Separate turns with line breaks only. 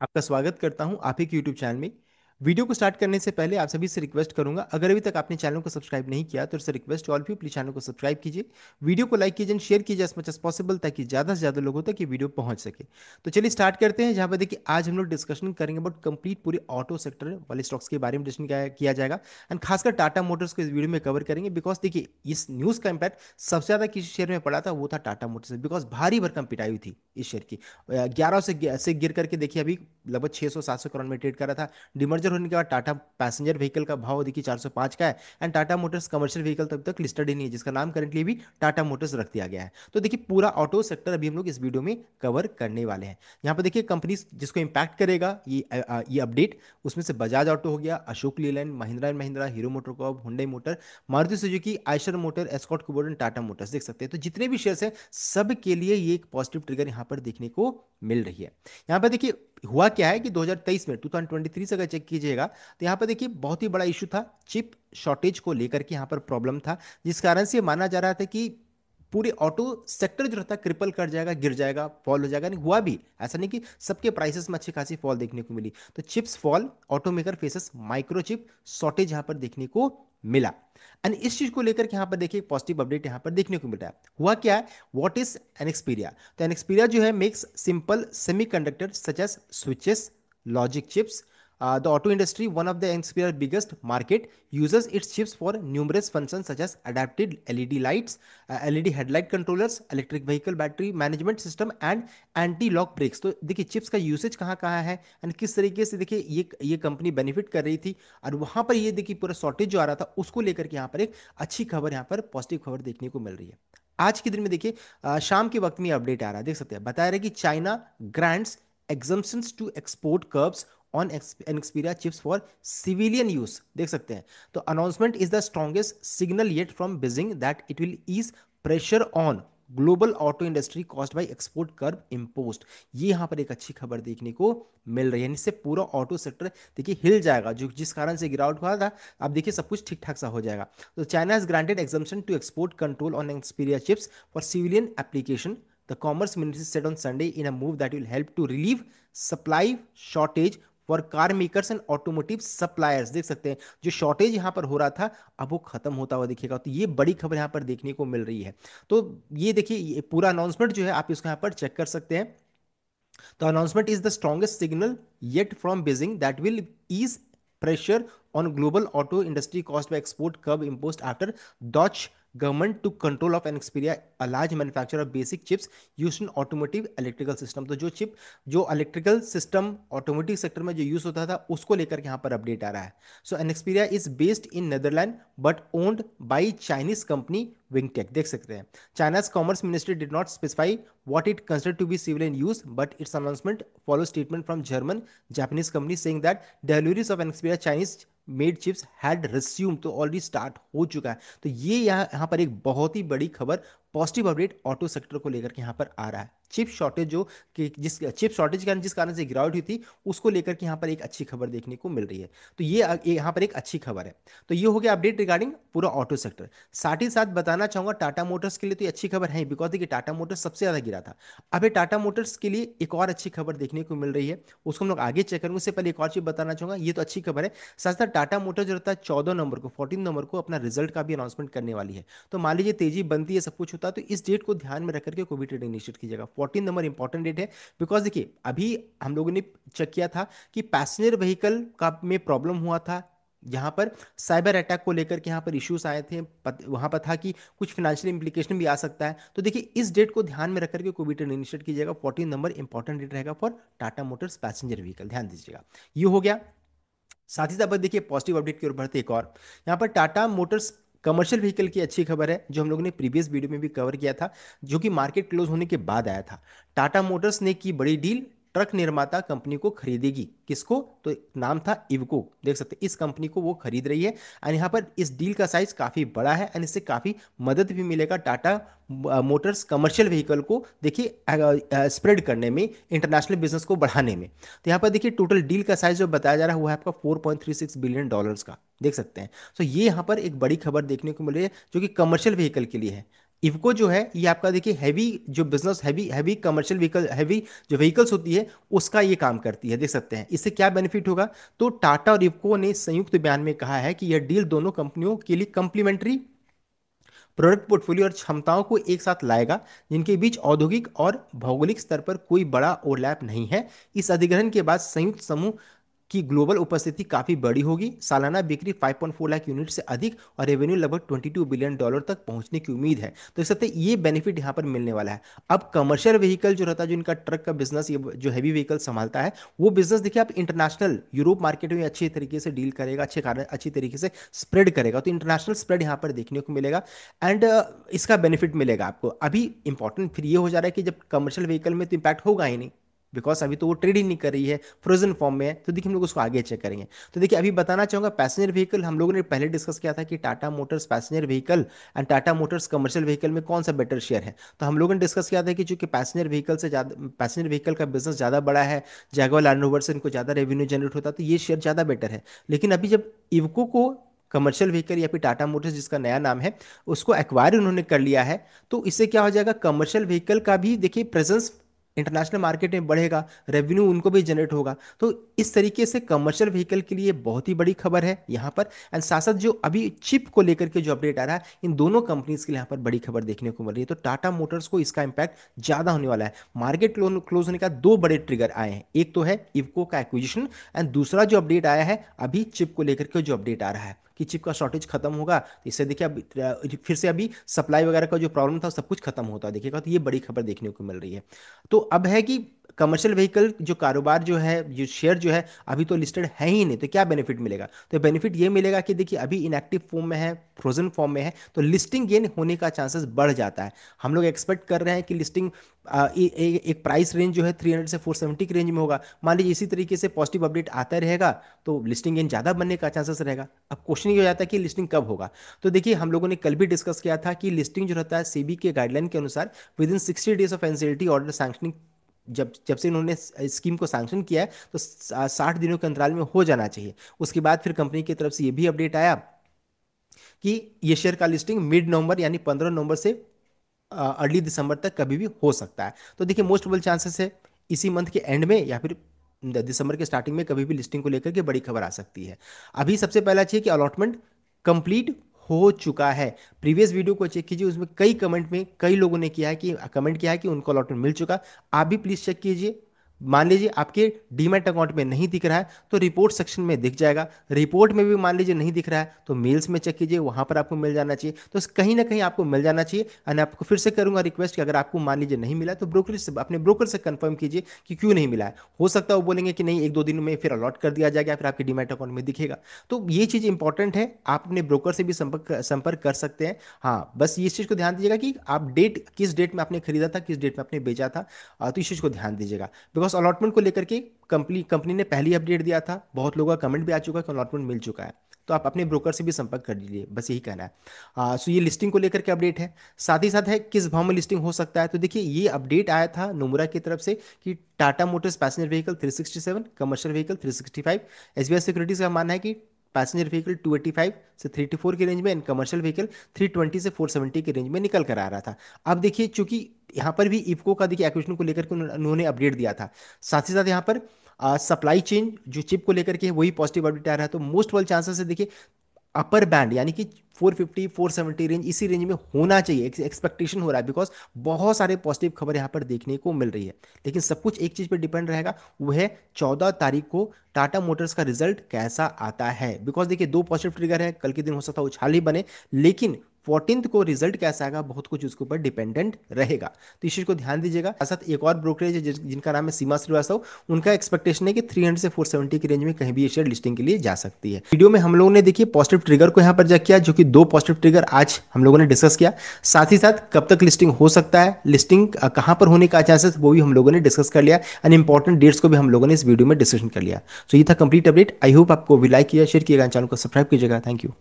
आपका स्वागत करता हूं आप ही के YouTube चैनल में। वीडियो को स्टार्ट करने से पहले आप सभी से रिक्वेस्ट करूंगा, अगर अभी तक आपने चैनल को सब्सक्राइब नहीं किया तो इससे रिक्वेस्ट ऑल भी प्लीज चैनल को सब्सक्राइब कीजिए। वीडियो को लाइक कीजिए, शेयर कीजिए एज मच एज पॉसिबल, ताकि ज़्यादा से ज़्यादा लोगों तक ये वीडियो पहुंच सके। तो चलिए स्टार्ट करते हैं, जहां पर देखिए आज हम लोग डिस्कशन करेंगे अबाउट कंप्लीट पूरे ऑटो सेक्टर वाले स्टॉक्स के बारे में डिस्कशन किया जाएगा। एंड खासकर टाटा मोटर्स को इस वीडियो में कवर करेंगे, बिकॉज देखिए इस न्यूज़ का इम्पैक्ट सबसे ज़्यादा किस शेयर में पड़ा था, वो था टाटा मोटर्स, बिकॉज भारी भरकम पिटाई हुई थी इस शेयर की। 11 से गिर करके देखिए अभी लगभग 600-700 करोड़ में ट्रेड कर रहा था। डिमर्जर होने के बाद टाटा पैसेंजर व्हीकल का भाव देखिए 405 का है। And Tata Motors commercial vehicle तब तक लिस्टेड ही नहीं है, जिसका नाम करेंटली भी टाटा मोटर्स रख दिया गया है। तो देखिए पूरा ऑटो सेक्टर अभी हम लोग इस वीडियो में कवर करने वाले हैं। यहाँ पर देखिए कंपनी जिसको इंपैक्ट करेगा ये अपडेट, उसमें से बजाज ऑटो हो गया, Ashok Leyland, Mahindra and Mahindra, hero MotoCorp, Hyundai motor, Maruti Suzuki, Eicher motor, escort Kubota, Tata Motors देख सकते हैं। तो जितने भी शेयर्स हैं सब के लिए ये एक पॉजिटिव ट्रिगर यहाँ पर देखने को मिल रही है। यहाँ पर देखिए हुआ क्या है कि 2023 में 2023 से अगर चेक कीजिएगा तो यहाँ पर देखिए बहुत ही बड़ा इशू था, चिप शॉर्टेज को लेकर के यहाँ पर प्रॉब्लम था, जिस कारण से माना जा रहा था कि पूरे ऑटो सेक्टर जो रहता है क्रिपल कर जाएगा, गिर जाएगा, फॉल हो जाएगा। नहीं हुआ भी ऐसा, नहीं कि सबके प्राइसेस में अच्छी खासी फॉल देखने को मिली। तो chips fall, automaker faces microchip shortage यहाँ पर देखने को मिला। एंड इस चीज को लेकर के यहाँ पर देखिए पॉजिटिव अपडेट यहाँ पर देखने को मिल रहा है। हुआ क्या है, व्हाट इज एनएक्सपीरिया? तो एनएक्सपीरिया जो है makes simple semiconductor such as switches, logic chips. The auto industry, one of the Nexperia's biggest market, uses its chips for numerous functions such as adapted LED lights, LED headlight controllers, electric vehicle battery management system and anti-lock brakes. तो देखिए chips का usage कहाँ कहाँ है and किस तरीके से देखिए ये कंपनी बेनिफिट कर रही थी, और वहाँ पर ये देखिए पूरा शॉर्टेज जो आ रहा था उसको लेकर के यहाँ पर एक अच्छी खबर, यहाँ पर पॉजिटिव खबर देखने को मिल रही है। आज के दिन में देखिए शाम के वक्त में अपडेट आ रहा है, देख सकते हैं, बताया रहा है कि China grants exemptions to export curbs on Xperia chips for civilian use, देख सकते हैं। तो announcement is the strongest signal yet from Beijing that it will ease pressure on global auto industry cost by export curb imposed. ये यहाँ पर एक अच्छी खबर देखने को मिल रही है, इससे पूरा ऑटो सेक्टर देखिए हिल जाएगा, जो जिस कारण से गिरावट हुआ था, अब देखिए सब कुछ ठीक ठाक सा हो जाएगा। तो China has granted exemption to export control on Nexperia chips for civilian application, the Commerce Ministry said on Sunday, in a move that will help to relieve supply shortage for car makers and automotive suppliers। देख सकते हैं जो shortage यहाँ पर हो रहा था अब वो खत्म होता हुआ दिखेगा। तो ये बड़ी खबर यहाँ पर देखने को मिल रही है। तो ये देखिए ये पूरा अनाउंसमेंट जो है आप इसको यहाँ पर चेक कर सकते हैं। The announcement is the strongest signal yet from Beijing that will ease pressure on global auto industry caused by export curb imposed after Dutch government took control of Nexperia, a large manufacturer of basic chips used in automotive electrical system। तो जो chip जो electrical system automotive sector में जो use होता था उसको लेकर के यहाँ पर अपडेट आ रहा है। So Nexperia is based in Netherland but owned by Chinese company Wingtech, देख सकते हैं। China's commerce ministry did not specify what it considered to be civilian use, but its announcement follows statement from German Japanese company saying that deliveries of Nexperia Chinese made chips had resume, तो already start हो चुका है। तो ये यहाँ पर एक बहुत ही बड़ी खबर, पॉजिटिव अपडेट ऑटो सेक्टर को लेकर के यहाँ पर आ रहा है। चिप शॉर्टेज जो कि जिस चिप शॉर्टेज के कारण जिस कारण से गिरावट हुई थी उसको लेकर के यहाँ पर एक अच्छी खबर देखने को मिल रही है। तो ये यहाँ पर एक अच्छी खबर है। तो ये हो गया अपडेट रिगार्डिंग पूरा ऑटो सेक्टर। साथ ही साथ बताना चाहूंगा टाटा मोटर्स के लिए तो ये अच्छी खबर है, बिकॉज देखिए टाटा मोटर्स सबसे ज्यादा गिरा था। अब ये टाटा मोटर्स के लिए एक और अच्छी खबर देखने को मिल रही है, उसको हम लोग आगे चेक करेंगे। उससे पहले एक और चीज बताना चाहूंगा, ये तो अच्छी खबर है, साथ साथ टाटा मोटर जो रहता है 14 नंबर को 14 नंबर को अपना रिजल्ट का भी अनाउंसमेंट करने वाली है। तो मान लीजिए तेजी बनती है, सब कुछ होता है, तो इस डेट को ध्यान में रख करके कोई भी ट्रेडिंग निश्चित कीजिएगा। 14 नंबर इंपॉर्टेंट डेट है, बिकॉज देखिए अभी हम लोगों ने चेक किया था कि पैसेंजर व्हीकल का में प्रॉब्लम हुआ था, जहां पर साइबर अटैक को लेकर के यहाँ पर इश्यूज आए थे, वहां पर था कि कुछ फाइनेंशियल इंप्लीकेशन भी आ सकता है। तो देखिए इस डेट को ध्यान में रख करके कोई भी ट्रेड इनिशिएट कीजिएगा। 14 नंबर इंपॉर्टेंट डेट रहेगा for Tata Motors passenger vehicle, ध्यान दीजिएगा। ये हो गया। साथ ही साथ देखिए पॉजिटिव अपडेट की ओर बढ़ते एक और, यहाँ पर टाटा मोटर्स कमर्शियल व्हीकल की अच्छी खबर है, जो हम लोगों ने प्रीवियस वीडियो में भी कवर किया था, जो कि मार्केट क्लोज होने के बाद आया था। टाटा मोटर्स ने की बड़ी डील, ट्रक निर्माता कंपनी को खरीदेगी। किसको? तो नाम था इवको, देख सकते हैं इस कंपनी को वो खरीद रही है। एंड यहाँ पर इस डील का साइज काफी बड़ा है एंड इससे काफी मदद भी मिलेगा टाटा मोटर्स कमर्शियल व्हीकल को देखिए स्प्रेड करने में, इंटरनेशनल बिजनेस को बढ़ाने में। तो यहाँ पर देखिए टोटल डील का साइज जो बताया जा रहा है वो है आपका $4.36 बिलियन का, देख सकते हैं। तो ये यहाँ पर एक बड़ी खबर देखने को मिल रही है जो कि कमर्शियल व्हीकल के लिए है। इवको जो है ये आपका देखिए हैवी जो business, heavy heavy commercial vehicle, heavy जो व्हीकल्स होती है उसका ये काम करती है, देख सकते हैं। इससे क्या बेनिफिट होगा, तो टाटा और इवको ने संयुक्त बयान में कहा है कि यह डील दोनों कंपनियों के लिए कंप्लीमेंट्री प्रोडक्ट पोर्टफोलियो और क्षमताओं को एक साथ लाएगा, जिनके बीच औद्योगिक और भौगोलिक स्तर पर कोई बड़ा ओवरलैप नहीं है। इस अधिग्रहण के बाद संयुक्त समूह की ग्लोबल उपस्थिति काफी बड़ी होगी, सालाना बिक्री 5.4 लाख यूनिट से अधिक और रेवेन्यू लगभग $22 बिलियन तक पहुंचने की उम्मीद है। तो इस सकते ये बेनिफिट यहां पर मिलने वाला है। अब कमर्शियल व्हीकल जो रहता है, जो इनका ट्रक का बिजनेस, ये जो हैवी व्हीकल संभालता है, वो बिजनेस देखिए आप इंटरनेशनल यूरोप मार्केट में अच्छे तरीके से डील करेगा, अच्छे कारण अच्छी तरीके से स्प्रेड करेगा, तो इंटरनेशनल स्प्रेड यहाँ पर देखने को मिलेगा। एंड इसका बेनिफिट मिलेगा आपको। अभी इंपॉर्टेंट फिर ये हो जा रहा है कि जब कमर्शियल व्हीकल में तो इंपैक्ट होगा ही नहीं, बिकॉज अभी तो वो ट्रेड ही नहीं कर रही है, फ्रोजन फॉर्म में है। तो देखिए हम लोग उसको आगे चेक करेंगे। तो देखिए अभी बताना चाहूंगा पैसेंजर व्हीकल, हम लोगों ने पहले डिस्कस किया था कि Tata Motors passenger vehicle and Tata Motors commercial vehicle में कौन सा बेटर शेयर है। तो हम लोगों ने डिस्कस किया था कि चूंकि पैसेंजर व्हीकल से ज़्यादा, पैसेंजर व्हीकल का बिजनेस ज़्यादा बड़ा है, जैगुआर लैंड रोवर से इनको ज़्यादा रेवेन्यू जनरेट होता है, तो ये शेयर ज़्यादा बेटर है। लेकिन अभी जब इवको को कमर्शियल व्हीकल या फिर टाटा मोटर्स जिसका नया नाम है उसको एक्वायर उन्होंने कर लिया है, तो इससे क्या हो जाएगा, कमर्शियल व्हीकल का भी देखिए प्रेजेंस इंटरनेशनल मार्केट में बढ़ेगा, रेवेन्यू उनको भी जनरेट होगा। तो इस तरीके से कमर्शियल व्हीकल के लिए बहुत ही बड़ी खबर है यहाँ पर। एंड साथ साथ जो अभी चिप को लेकर के जो अपडेट आ रहा है, इन दोनों कंपनीज के लिए यहाँ पर बड़ी खबर देखने को मिल रही है। तो टाटा मोटर्स को इसका इंपैक्ट ज़्यादा होने वाला है। मार्केट क्लोज होने का दो बड़े ट्रिगर आए हैं, एक तो है इवको का एक्विजिशन, एंड दूसरा जो अपडेट आया है अभी चिप को लेकर के जो अपडेट आ रहा है कि चिप का शॉर्टेज खत्म होगा। तो इससे देखिए अब फिर से अभी सप्लाई वगैरह का जो प्रॉब्लम था सब कुछ खत्म होता है देखिएगा। तो ये बड़ी खबर देखने को मिल रही है। तो अब है कि कमर्शियल व्हीकल जो कारोबार जो है, जो शेयर जो है अभी तो लिस्टेड है ही नहीं, तो क्या बेनिफिट मिलेगा, तो बेनिफिट ये मिलेगा कि देखिए अभी इनएक्टिव फॉर्म में है, फ्रोजन फॉर्म में है, तो लिस्टिंग गेन होने का चांसेस बढ़ जाता है। हम लोग एक्सपेक्ट कर रहे हैं कि लिस्टिंग एक प्राइस रेंज जो है 300 से 470 के रेंज में होगा। मान लीजिए इसी तरीके से पॉजिटिव अपडेट आता रहेगा तो लिस्टिंग गेन ज़्यादा बनने का चांसेस रहेगा। अब क्वेश्चन ये हो जाता है कि लिस्टिंग कब होगा। तो देखिए हम लोगों ने कल भी डिस्कस किया था कि लिस्टिंग जो रहता है सेबी के गाइडलाइन के अनुसार with in 60 days of NCLT order sanctioning, जब जब से इन्होंने स्कीम को सैंक्शन किया है तो 60 दिनों के अंतराल में हो जाना चाहिए। उसके बाद फिर कंपनी की तरफ से ये भी अपडेट आया कि ये शेयर का लिस्टिंग मिड नवंबर यानी 15 नवंबर से अर्ली दिसंबर तक कभी भी हो सकता है। तो देखिए मोस्ट प्रोबेबल चांसेस है इसी मंथ के एंड में या फिर दिसंबर के स्टार्टिंग में कभी भी लिस्टिंग को लेकर के बड़ी खबर आ सकती है। अभी सबसे पहला चाहिए कि अलॉटमेंट कंप्लीट हो चुका है। प्रीवियस वीडियो को चेक कीजिए, उसमें कई कमेंट में कई लोगों ने किया है कि कमेंट किया है कि उनको अलॉटमेंट मिल चुका। आप भी प्लीज चेक कीजिए। मान लीजिए आपके डीमैट अकाउंट में नहीं दिख रहा है तो रिपोर्ट सेक्शन में दिख जाएगा, रिपोर्ट में भी मान लीजिए नहीं दिख रहा है तो मेल्स में चेक कीजिए, वहां पर आपको मिल जाना चाहिए। तो कहीं ना कहीं आपको मिल जाना चाहिए। और आपको फिर से करूंगा रिक्वेस्ट कि अगर आपको मान लीजिए नहीं मिला तो ब्रोकर से, अपने ब्रोकर से कंफर्म कीजिए कि क्यों नहीं मिला है। हो सकता है वो बोलेंगे कि नहीं 1-2 दिन में फिर अलॉट कर दिया जाएगा, फिर आपके डीमैट अकाउंट में दिखेगा। तो ये चीज़ इंपॉर्टेंट है, आप अपने ब्रोकर से भी संपर्क कर सकते हैं। हाँ बस ये चीज़ को ध्यान दीजिएगा कि आप डेट किस डेट में आपने खरीदा था, किस डेट में आपने बेचा था। तो इस चीज़ को ध्यान दीजिएगा। बिकॉज अलॉटमेंट को लेकर के कंपनी ने पहली अपडेट दिया था, बहुत लोगों का कमेंट भी आ चुका है कि अलॉटमेंट मिल चुका है। तो आप अपने ब्रोकर से भी संपर्क कर लीजिए, बस यही कहना है। सो ये लिस्टिंग को लेकर के अपडेट है। साथ ही साथ है किस भाव में लिस्टिंग हो सकता है। तो देखिए ये अपडेट आया था नोमुरा की तरफ से कि Tata Motors passenger vehicle 367, commercial vehicle 365। SBI securities का मानना है कि पैसेंजर व्हीकल 285 से 384 के रेंज में एंड कमर्शियल व्हीकल 320 से 470 के रेंज में निकल कर आ रहा था। अब देखिए चूंकि यहाँ पर भी इफको का देखिए एक्विजिशन को लेकर के उन्होंने अपडेट दिया था। साथ ही साथ यहाँ पर सप्लाई चेन जो चिप को लेकर के वही पॉजिटिव अपडेट आ रहा है। तो मोस्ट प्रोबेबल चांसेस है देखिए अपर बैंड यानी कि 450 470 रेंज, इसी रेंज में होना चाहिए, एक्सपेक्टेशन हो रहा है। बिकॉज बहुत सारे पॉजिटिव खबर यहाँ पर देखने को मिल रही है। लेकिन सब कुछ एक चीज पर डिपेंड रहेगा, वो है 14 तारीख को टाटा मोटर्स का रिजल्ट कैसा आता है। बिकॉज देखिए दो पॉजिटिव ट्रिगर है, कल के दिन हो सकता है उछाल ही बने, लेकिन 14 को रिजल्ट कैसा आएगा बहुत कुछ उसके ऊपर डिपेंडेंट रहेगा। तो इस चीज को ध्यान दीजिएगा। साथ साथ एक और ब्रोकरेज है जिनका नाम है सीमा श्रीवास्तव, उनका एक्सपेक्टेशन है कि 300 से 470 की रेंज में कहीं भी ये शेयर लिस्टिंग के लिए जा सकती है। वीडियो में हम लोगों ने देखिए पॉजिटिव ट्रिगर को यहाँ पर चेक किया, जो कि दो पॉजिटिव ट्रिगर आज हम लोगों ने डिस्कस किया। साथ ही साथ कब तक लिस्टिंग हो सकता है, लिस्टिंग कहाँ पर होने का चांसेस, वो भी हम लोगों ने डिस्कस कर लिया। एंड इंपॉर्टेंट डेट्स को भी हम लोगों ने इस वीडियो में डिस्कशन कर लिया। तो ये था कंप्लीट अपडेट। आई होप आपको भी लाइक किया, शेयर किएगा, चैनल को सब्सक्राइब कीजिएगा। Thank you.